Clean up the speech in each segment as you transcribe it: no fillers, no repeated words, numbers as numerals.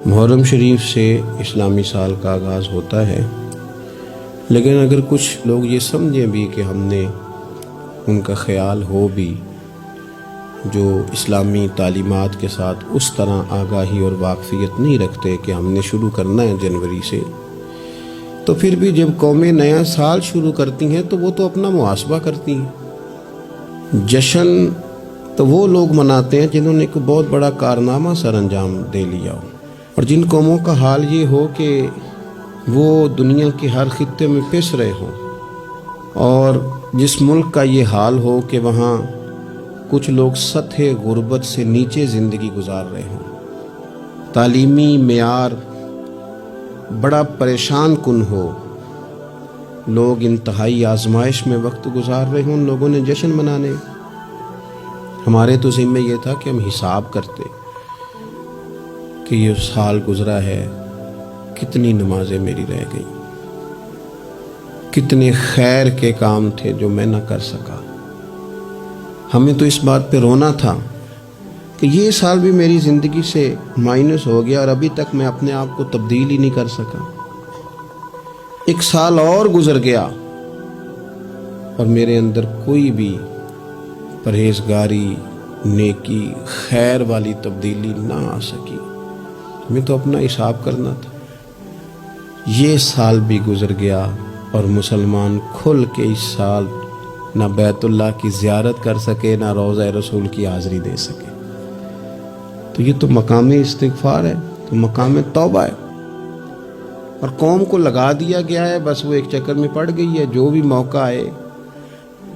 محرم شریف سے اسلامی سال کا آغاز ہوتا ہے، لیکن اگر کچھ لوگ یہ سمجھیں بھی کہ ہم نے ان کا خیال ہو بھی جو اسلامی تعلیمات کے ساتھ اس طرح آگاہی اور واقفیت نہیں رکھتے کہ ہم نے شروع کرنا ہے جنوری سے، تو پھر بھی جب قومیں نیا سال شروع کرتی ہیں تو وہ تو اپنا محاسبہ کرتی ہیں۔ جشن تو وہ لوگ مناتے ہیں جنہوں نے کوئی بہت بڑا کارنامہ سر انجام دے لیا ہو، اور جن قوموں کا حال یہ ہو کہ وہ دنیا کے ہر خطے میں پس رہے ہوں، اور جس ملک کا یہ حال ہو کہ وہاں کچھ لوگ سطح غربت سے نیچے زندگی گزار رہے ہوں، تعلیمی معیار بڑا پریشان کن ہو، لوگ انتہائی آزمائش میں وقت گزار رہے ہوں، ان لوگوں نے جشن منانے۔ ہمارے تو ذمہ یہ تھا کہ ہم حساب کرتے کہ یہ سال گزرا ہے، کتنی نمازیں میری رہ گئیں، کتنے خیر کے کام تھے جو میں نہ کر سکا۔ ہمیں تو اس بات پہ رونا تھا کہ یہ سال بھی میری زندگی سے مائنس ہو گیا اور ابھی تک میں اپنے آپ کو تبدیل ہی نہیں کر سکا۔ ایک سال اور گزر گیا اور میرے اندر کوئی بھی پرہیزگاری، نیکی، خیر والی تبدیلی نہ آ سکی۔ ہمیں تو اپنا حساب کرنا تھا۔ یہ سال بھی گزر گیا اور مسلمان کھل کے اس سال نہ بیت اللہ کی زیارت کر سکے، نہ روضہ رسول کی حاضری دے سکے۔ تو یہ تو مقام استغفار ہے، تو مقام توبہ ہے، اور قوم کو لگا دیا گیا ہے، بس وہ ایک چکر میں پڑ گئی ہے، جو بھی موقع آئے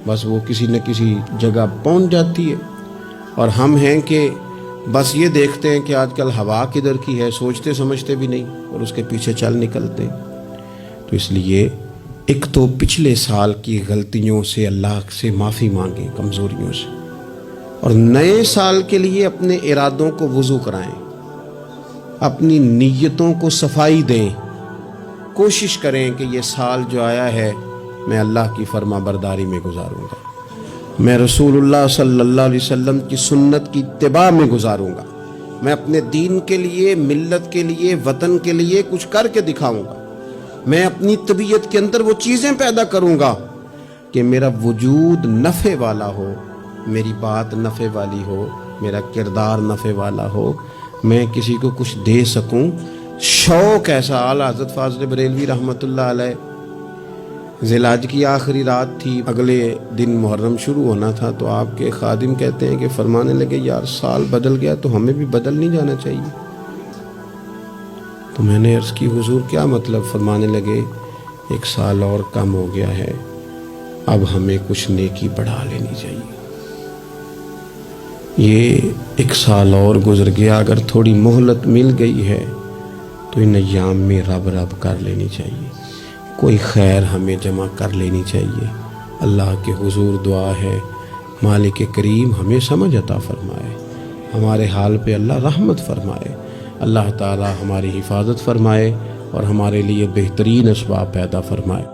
بس وہ کسی نہ کسی جگہ پہنچ جاتی ہے، اور ہم ہیں کہ بس یہ دیکھتے ہیں کہ آج کل ہوا کدھر کی ہے، سوچتے سمجھتے بھی نہیں اور اس کے پیچھے چل نکلتے ہیں۔ تو اس لیے ایک تو پچھلے سال کی غلطیوں سے اللہ سے معافی مانگیں، کمزوریوں سے، اور نئے سال کے لیے اپنے ارادوں کو وضو کرائیں، اپنی نیتوں کو صفائی دیں، کوشش کریں کہ یہ سال جو آیا ہے میں اللہ کی فرما برداری میں گزاروں گا، میں رسول اللہ صلی اللہ علیہ وسلم کی سنت کی اتباع میں گزاروں گا، میں اپنے دین کے لیے، ملت کے لیے، وطن کے لیے کچھ کر کے دکھاؤں گا، میں اپنی طبیعت کے اندر وہ چیزیں پیدا کروں گا کہ میرا وجود نفع والا ہو، میری بات نفع والی ہو، میرا کردار نفع والا ہو، میں کسی کو کچھ دے سکوں۔ شوق ایسا، اعلیٰ حضرت فاضل بریلوی رحمۃ اللہ علیہ، ذی الحج کی آخری رات تھی، اگلے دن محرم شروع ہونا تھا، تو آپ کے خادم کہتے ہیں کہ فرمانے لگے یار سال بدل گیا تو ہمیں بھی بدل نہیں جانا چاہیے؟ تو میں نے عرض کی حضور کیا مطلب؟ فرمانے لگے ایک سال اور کم ہو گیا ہے، اب ہمیں کچھ نیکی بڑھا لینی چاہیے۔ یہ ایک سال اور گزر گیا، اگر تھوڑی مہلت مل گئی ہے تو ان ایام میں رب رب کر لینی چاہیے، کوئی خیر ہمیں جمع کر لینی چاہیے۔ اللہ کے حضور دعا ہے مالک کریم ہمیں سمجھ عطا فرمائے، ہمارے حال پہ اللہ رحمت فرمائے، اللہ تعالی ہماری حفاظت فرمائے اور ہمارے لیے بہترین اسباب پیدا فرمائے۔